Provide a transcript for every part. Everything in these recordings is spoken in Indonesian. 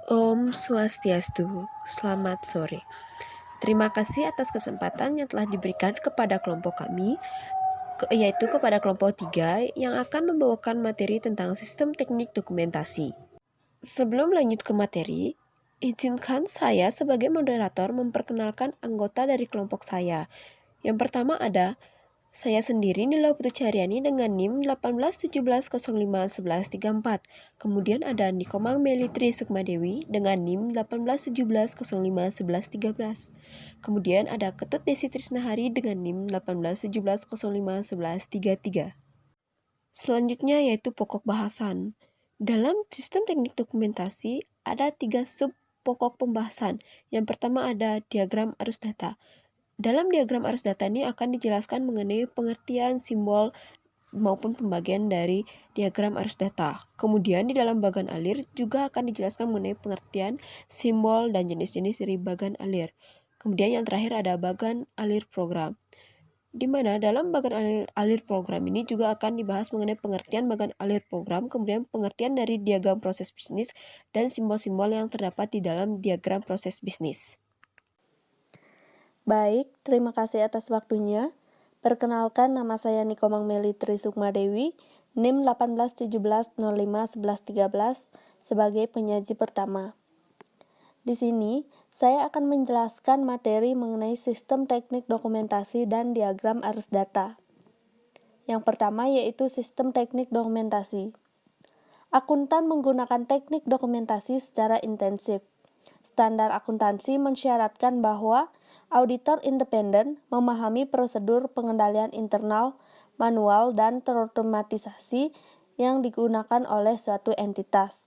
Om Swastiastu, selamat sore. Terima kasih atas kesempatan yang telah diberikan kepada kelompok kami, yaitu kepada kelompok 3 yang akan membawakan materi tentang sistem teknik dokumentasi. Sebelum lanjut ke materi, izinkan saya sebagai moderator memperkenalkan anggota dari kelompok saya. Yang pertama ada saya sendiri Nila Putri Caryani dengan NIM 1817051134. Kemudian ada Nikomang Melitri Sukmadewi dengan NIM 1817051113. Kemudian ada Ketut Desi Trisnahari dengan NIM 1817051133. Selanjutnya yaitu pokok bahasan. Dalam sistem teknik dokumentasi ada 3 sub pokok pembahasan. Yang pertama ada diagram arus data. Dalam diagram arus data ini akan dijelaskan mengenai pengertian simbol maupun pembagian dari diagram arus data. Kemudian di dalam bagan alir juga akan dijelaskan mengenai pengertian simbol dan jenis-jenis dari bagan alir. Kemudian yang terakhir ada bagan alir program, di mana dalam bagan alir program ini juga akan dibahas mengenai pengertian bagan alir program, kemudian pengertian dari diagram proses bisnis, dan simbol-simbol yang terdapat di dalam diagram proses bisnis. Baik, terima kasih atas waktunya. Perkenalkan, nama saya Nikomang Melitri Sukmadewi, NIM 1817051113 sebagai penyaji pertama. Di sini, saya akan menjelaskan materi mengenai sistem teknik dokumentasi dan diagram arus data. Yang pertama yaitu sistem teknik dokumentasi. Akuntan menggunakan teknik dokumentasi secara intensif. Standar akuntansi mensyaratkan bahwa auditor independen memahami prosedur pengendalian internal, manual, dan terotomatisasi yang digunakan oleh suatu entitas.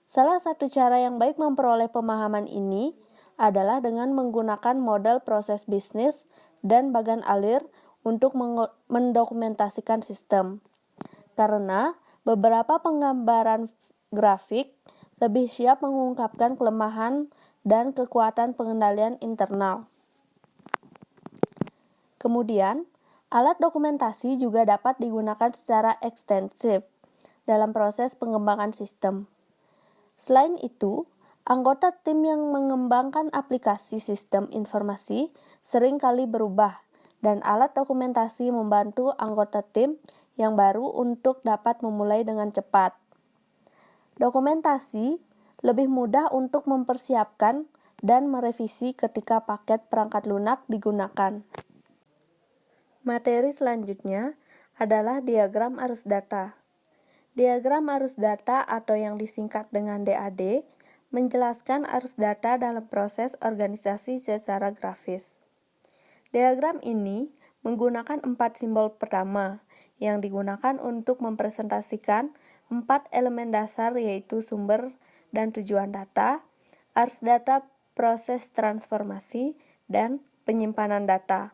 Salah satu cara yang baik memperoleh pemahaman ini adalah dengan menggunakan model proses bisnis dan bagan alir untuk mendokumentasikan sistem. Karena beberapa penggambaran grafik lebih siap mengungkapkan kelemahan dan kekuatan pengendalian internal. Kemudian, alat dokumentasi juga dapat digunakan secara ekstensif dalam proses pengembangan sistem. Selain itu, anggota tim yang mengembangkan aplikasi sistem informasi sering kali berubah, dan alat dokumentasi membantu anggota tim yang baru untuk dapat memulai dengan cepat. Dokumentasi lebih mudah untuk mempersiapkan dan merevisi ketika paket perangkat lunak digunakan. Materi selanjutnya adalah diagram arus data. Diagram arus data atau yang disingkat dengan DAD menjelaskan arus data dalam proses organisasi secara grafis. Diagram ini menggunakan 4 simbol pertama yang digunakan untuk mempresentasikan 4 elemen dasar yaitu sumber dan tujuan data, arus data, proses transformasi, dan penyimpanan data.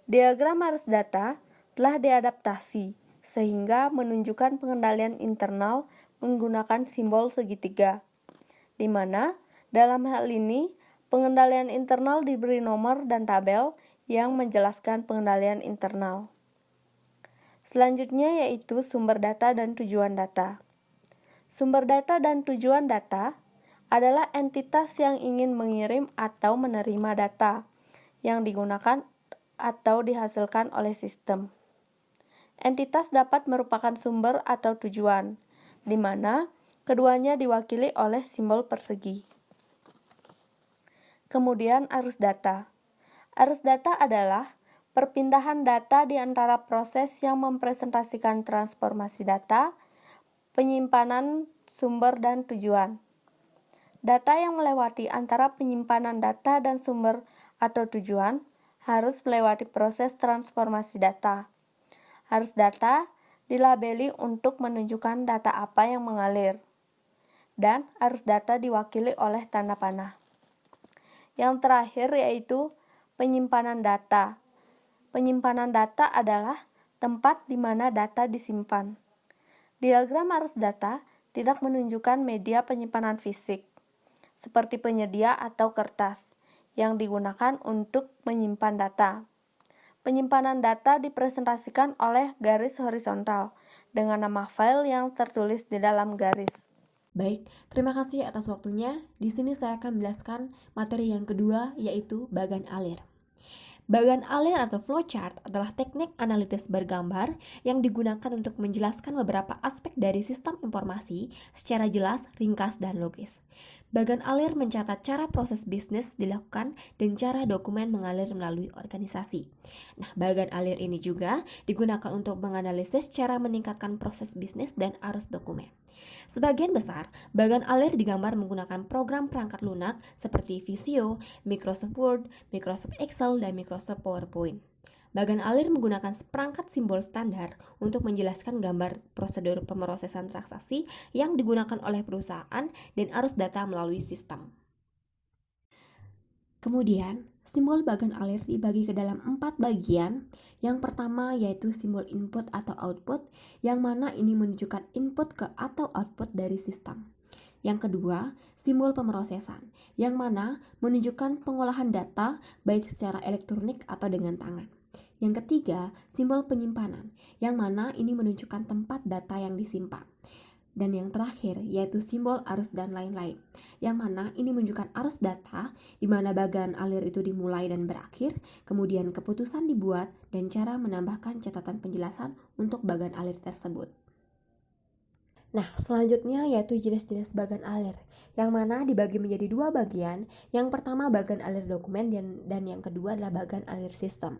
Diagram arus data telah diadaptasi sehingga menunjukkan pengendalian internal menggunakan simbol segitiga, di mana dalam hal ini pengendalian internal diberi nomor dan tabel yang menjelaskan pengendalian internal. Selanjutnya yaitu sumber data dan tujuan data. Sumber data dan tujuan data adalah entitas yang ingin mengirim atau menerima data yang digunakan atau dihasilkan oleh sistem. Entitas dapat merupakan sumber atau tujuan, di mana keduanya diwakili oleh simbol persegi. Kemudian arus data. Arus data adalah perpindahan data di antara proses yang mempresentasikan transformasi data, penyimpanan sumber dan tujuan. Data yang melewati antara penyimpanan data dan sumber atau tujuan harus melewati proses transformasi data. Arus data dilabeli untuk menunjukkan data apa yang mengalir, dan arus data diwakili oleh tanda panah. Yang terakhir yaitu penyimpanan data. Penyimpanan data adalah tempat di mana data disimpan. Diagram arus data tidak menunjukkan media penyimpanan fisik, seperti penyedia atau kertas, yang digunakan untuk menyimpan data. Penyimpanan data dipresentasikan oleh garis horizontal dengan nama file yang tertulis di dalam garis. Baik, terima kasih atas waktunya. Di sini saya akan menjelaskan materi yang kedua, yaitu bagan alir. Bagan alir atau flowchart adalah teknik analitis bergambar yang digunakan untuk menjelaskan beberapa aspek dari sistem informasi secara jelas, ringkas, dan logis. Bagan alir mencatat cara proses bisnis dilakukan dan cara dokumen mengalir melalui organisasi. Nah, bagan alir ini juga digunakan untuk menganalisis cara meningkatkan proses bisnis dan arus dokumen. Sebagian besar, bagan alir digambar menggunakan program perangkat lunak seperti Visio, Microsoft Word, Microsoft Excel, dan Microsoft PowerPoint. Bagan alir menggunakan perangkat simbol standar untuk menjelaskan gambar prosedur pemrosesan transaksi yang digunakan oleh perusahaan dan arus data melalui sistem. Kemudian, simbol bagan alir dibagi ke dalam 4 bagian. Yang pertama yaitu simbol input atau output, yang mana ini menunjukkan input ke atau output dari sistem. Yang kedua, simbol pemrosesan, yang mana menunjukkan pengolahan data baik secara elektronik atau dengan tangan. Yang ketiga, simbol penyimpanan, yang mana ini menunjukkan tempat data yang disimpan. Dan yang terakhir yaitu simbol arus dan lain-lain, yang mana ini menunjukkan arus data di mana bagan alir itu dimulai dan berakhir, kemudian keputusan dibuat dan cara menambahkan catatan penjelasan untuk bagan alir tersebut. Nah, selanjutnya yaitu jenis-jenis bagan alir, yang mana dibagi menjadi 2 bagian. Yang pertama bagan alir dokumen dan yang kedua adalah bagan alir sistem.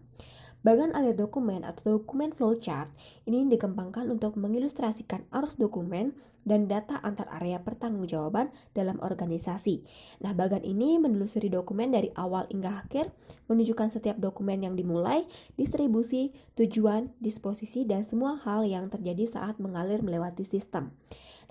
Bagan alir dokumen atau dokumen flowchart ini dikembangkan untuk mengilustrasikan arus dokumen dan data antar area pertanggungjawaban dalam organisasi. Nah, bagan ini menelusuri dokumen dari awal hingga akhir, menunjukkan setiap dokumen yang dimulai, distribusi, tujuan, disposisi, dan semua hal yang terjadi saat mengalir melewati sistem.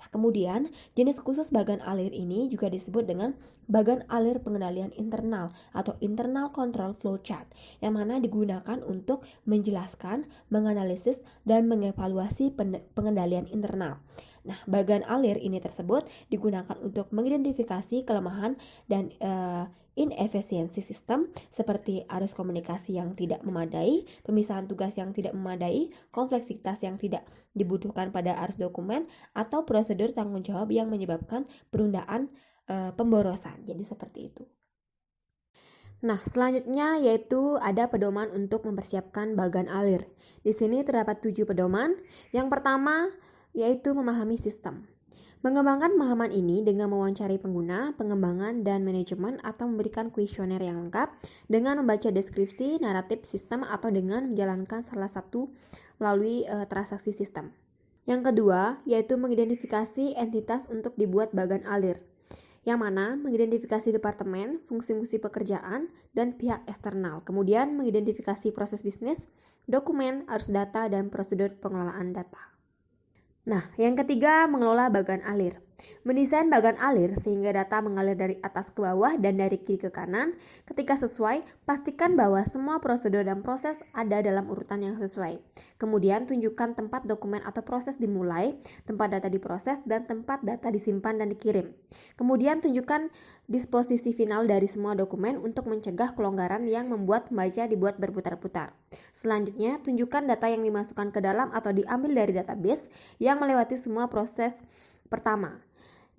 Nah, kemudian jenis khusus bagan alir ini juga disebut dengan bagan alir pengendalian internal atau internal control flowchart, yang mana digunakan untuk menjelaskan, menganalisis, dan mengevaluasi pengendalian internal. Nah, bagan alir ini tersebut digunakan untuk mengidentifikasi kelemahan dan inefisiensi sistem seperti arus komunikasi yang tidak memadai, pemisahan tugas yang tidak memadai, kompleksitas yang tidak dibutuhkan pada arus dokumen, atau prosedur tanggung jawab yang menyebabkan penundaan pemborosan. Jadi seperti itu. Nah, selanjutnya yaitu ada pedoman untuk mempersiapkan bagan alir. Di sini terdapat 7 pedoman. Yang pertama yaitu memahami sistem. Mengembangkan pemahaman ini dengan mewawancari pengguna, pengembangan, dan manajemen, atau memberikan kuesioner yang lengkap dengan membaca deskripsi, naratif sistem, atau dengan menjalankan salah satu melalui transaksi sistem. Yang kedua, yaitu mengidentifikasi entitas untuk dibuat bagan alir, yang mana mengidentifikasi departemen, fungsi-fungsi pekerjaan, dan pihak eksternal. Kemudian mengidentifikasi proses bisnis, dokumen, arus data, dan prosedur pengelolaan data. Nah, yang ketiga, mengelola bagan alir. Mendesain bagan alir sehingga data mengalir dari atas ke bawah dan dari kiri ke kanan. Ketika sesuai, pastikan bahwa semua prosedur dan proses ada dalam urutan yang sesuai. Kemudian tunjukkan tempat dokumen atau proses dimulai, tempat data diproses, dan tempat data disimpan dan dikirim. Kemudian tunjukkan disposisi final dari semua dokumen untuk mencegah kelonggaran yang membuat pembaca dibuat berputar-putar. Selanjutnya, tunjukkan data yang dimasukkan ke dalam atau diambil dari database yang melewati semua proses pertama.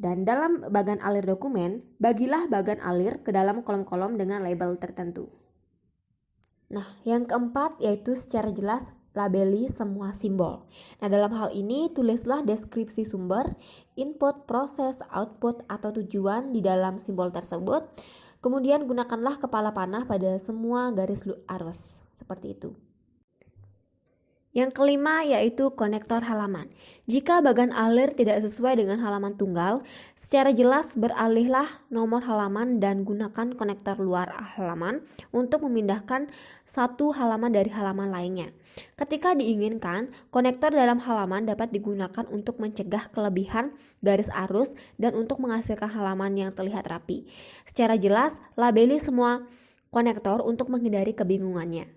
Dan dalam bagan alir dokumen, bagilah bagan alir ke dalam kolom-kolom dengan label tertentu. Nah, yang keempat yaitu secara jelas labeli semua simbol. Nah, dalam hal ini tulislah deskripsi sumber, input, proses, output, atau tujuan di dalam simbol tersebut. Kemudian gunakanlah kepala panah pada semua garis arus, seperti itu. Yang kelima yaitu konektor halaman. Jika bagan alir tidak sesuai dengan halaman tunggal, secara jelas beralihlah nomor halaman dan gunakan konektor luar halaman untuk memindahkan satu halaman dari halaman lainnya. Ketika diinginkan, konektor dalam halaman dapat digunakan untuk mencegah kelebihan garis arus dan untuk menghasilkan halaman yang terlihat rapi. Secara jelas, labeli semua konektor untuk menghindari kebingungannya.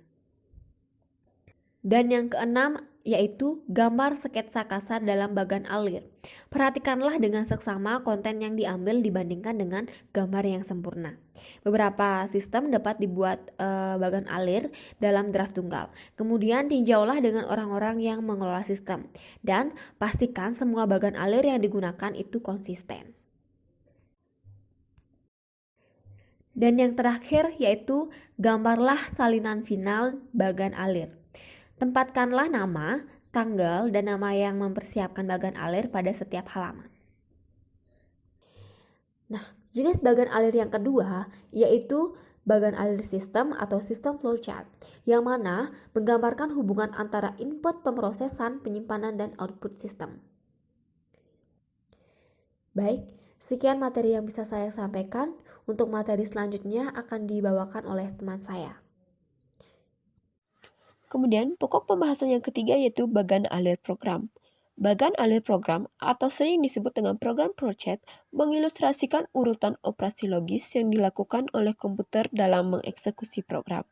Dan yang keenam yaitu gambar sketsa kasar dalam bagan alir. Perhatikanlah dengan seksama konten yang diambil dibandingkan dengan gambar yang sempurna. Beberapa sistem dapat dibuat bagan alir dalam draft tunggal. Kemudian tinjaulah dengan orang-orang yang mengelola sistem dan pastikan semua bagan alir yang digunakan itu konsisten. Dan yang terakhir yaitu gambarlah salinan final bagan alir. Tempatkanlah nama, tanggal, dan nama yang mempersiapkan bagan alir pada setiap halaman. Nah, jenis bagan alir yang kedua yaitu bagan alir sistem atau sistem flowchart, yang mana menggambarkan hubungan antara input pemrosesan, penyimpanan, dan output sistem. Baik, sekian materi yang bisa saya sampaikan. Untuk materi selanjutnya akan dibawakan oleh teman saya. Kemudian, pokok pembahasan yang ketiga yaitu bagan alir program. Bagan alir program atau sering disebut dengan program project mengilustrasikan urutan operasi logis yang dilakukan oleh komputer dalam mengeksekusi program.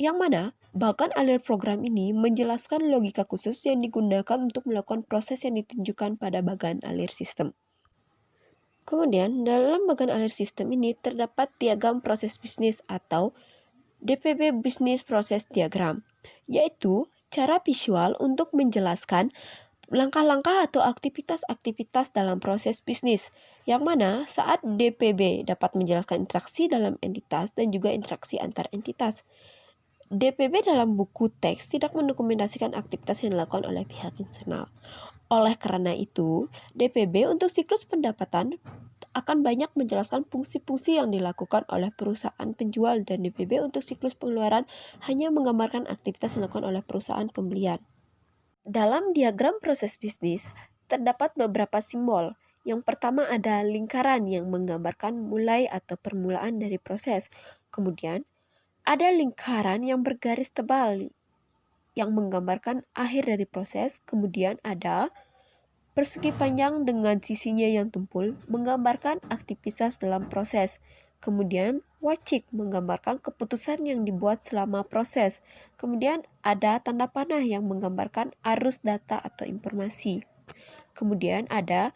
Yang mana, bagan alir program ini menjelaskan logika khusus yang digunakan untuk melakukan proses yang ditunjukkan pada bagan alir sistem. Kemudian, dalam bagan alir sistem ini terdapat diagram proses bisnis atau DPB Business Process Diagram, yaitu cara visual untuk menjelaskan langkah-langkah atau aktivitas-aktivitas dalam proses bisnis, yang mana saat DPB dapat menjelaskan interaksi dalam entitas dan juga interaksi antar entitas. DPB dalam buku teks tidak mendokumentasikan aktivitas yang dilakukan oleh pihak eksternal. Oleh karena itu, DPB untuk siklus pendapatan akan banyak menjelaskan fungsi-fungsi yang dilakukan oleh perusahaan penjual, dan DPB untuk siklus pengeluaran hanya menggambarkan aktivitas yang dilakukan oleh perusahaan pembelian. Dalam diagram proses bisnis, terdapat beberapa simbol. Yang pertama ada lingkaran yang menggambarkan mulai atau permulaan dari proses. Kemudian, ada lingkaran yang bergaris tebal yang menggambarkan akhir dari proses. Kemudian ada persegi panjang dengan sisinya yang tumpul menggambarkan aktivitas dalam proses. Kemudian wacik menggambarkan keputusan yang dibuat selama proses. Kemudian ada tanda panah yang menggambarkan arus data atau informasi. Kemudian ada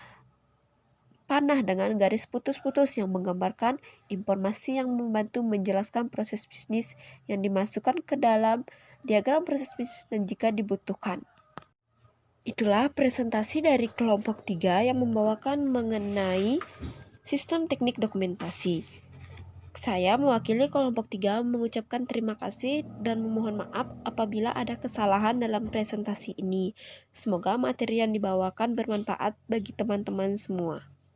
panah dengan garis putus-putus yang menggambarkan informasi yang membantu menjelaskan proses bisnis yang dimasukkan ke dalam diagram proses bisnis dan jika dibutuhkan. Itulah presentasi dari kelompok 3 yang membawakan mengenai sistem teknik dokumentasi. Saya mewakili kelompok 3 mengucapkan terima kasih dan memohon maaf apabila ada kesalahan dalam presentasi ini. Semoga materi yang dibawakan bermanfaat bagi teman-teman semua.